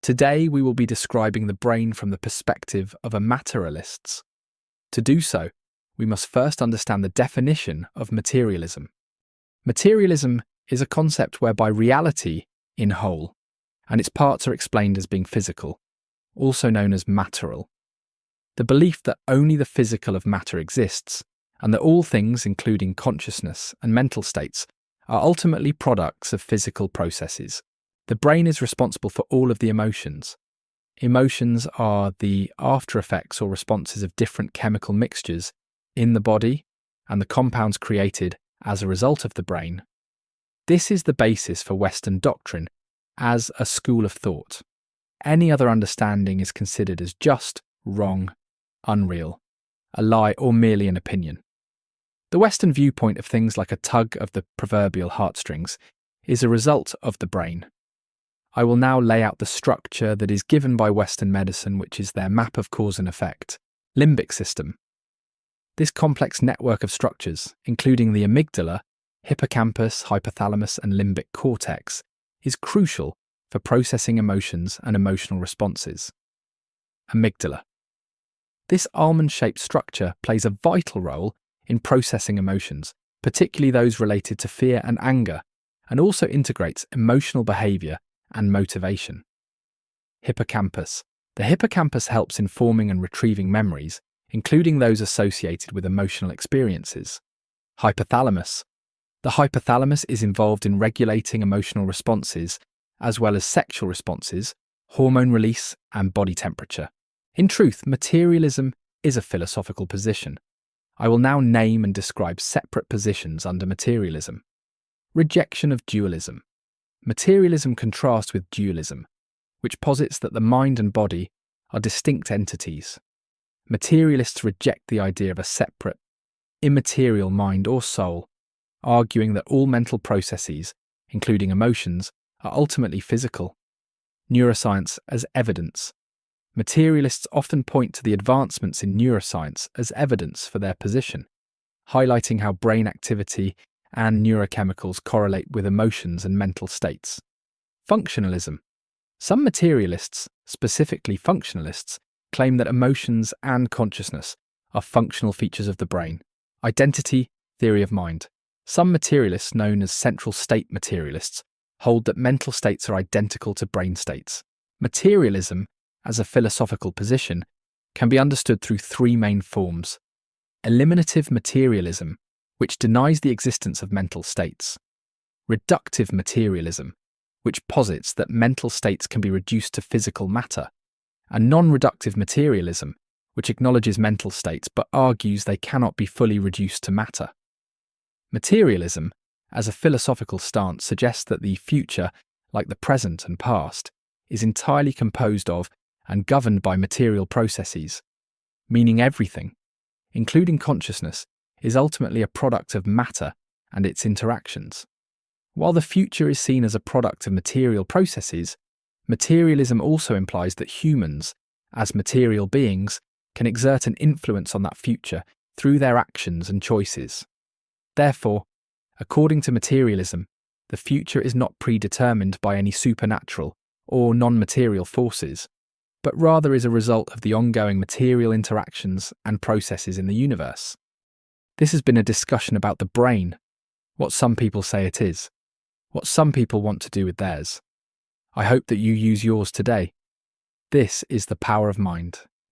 Today we will be describing the brain from the perspective of a materialists. To do so, we must first understand the definition of materialism. Materialism is a concept whereby reality in whole and its parts are explained as being physical, also known as material. The belief that only the physical of matter exists, and that all things, including consciousness and mental states, are ultimately products of physical processes. The brain is responsible for all of the emotions. Emotions are the after effects or responses of different chemical mixtures in the body and the compounds created as a result of the brain. This is the basis for Western doctrine as a school of thought. Any other understanding is considered as just, wrong, unreal, a lie, or merely an opinion. The Western viewpoint of things like a tug of the proverbial heartstrings is a result of the brain. I will now lay out the structure that is given by Western medicine, which is their map of cause and effect, limbic system. This complex network of structures, including the amygdala, hippocampus, hypothalamus, and limbic cortex, is crucial for processing emotions and emotional responses. Amygdala. This almond-shaped structure plays a vital role in processing emotions, particularly those related to fear and anger, and also integrates emotional behavior and motivation. Hippocampus. The hippocampus helps in forming and retrieving memories, including those associated with emotional experiences. Hypothalamus. The hypothalamus is involved in regulating emotional responses, as well as sexual responses, hormone release, and body temperature. In truth, materialism is a philosophical position. I will now name and describe separate positions under materialism. Rejection of dualism. Materialism contrasts with dualism, which posits that the mind and body are distinct entities. Materialists reject the idea of a separate, immaterial mind or soul, arguing that all mental processes, including emotions, are ultimately physical. Neuroscience as evidence. Materialists often point to the advancements in neuroscience as evidence for their position, highlighting how brain activity and neurochemicals correlate with emotions and mental states. Functionalism. Some materialists, specifically functionalists, claim that emotions and consciousness are functional features of the brain. Identity, theory of mind. Some materialists, known as central state materialists, hold that mental states are identical to brain states. Materialism, as a philosophical position, can be understood through three main forms. Eliminative materialism, which denies the existence of mental states. Reductive materialism, which posits that mental states can be reduced to physical matter. And non-reductive materialism, which acknowledges mental states but argues they cannot be fully reduced to matter. Materialism, as a philosophical stance, suggests that the future, like the present and past, is entirely composed of and governed by material processes, meaning everything, including consciousness, is ultimately a product of matter and its interactions. While the future is seen as a product of material processes, materialism also implies that humans, as material beings, can exert an influence on that future through their actions and choices. Therefore, according to materialism, the future is not predetermined by any supernatural or non-material forces, but rather is a result of the ongoing material interactions and processes in the universe. This has been a discussion about the brain, what some people say it is, what some people want to do with theirs. I hope that you use yours today. This is the power of mind.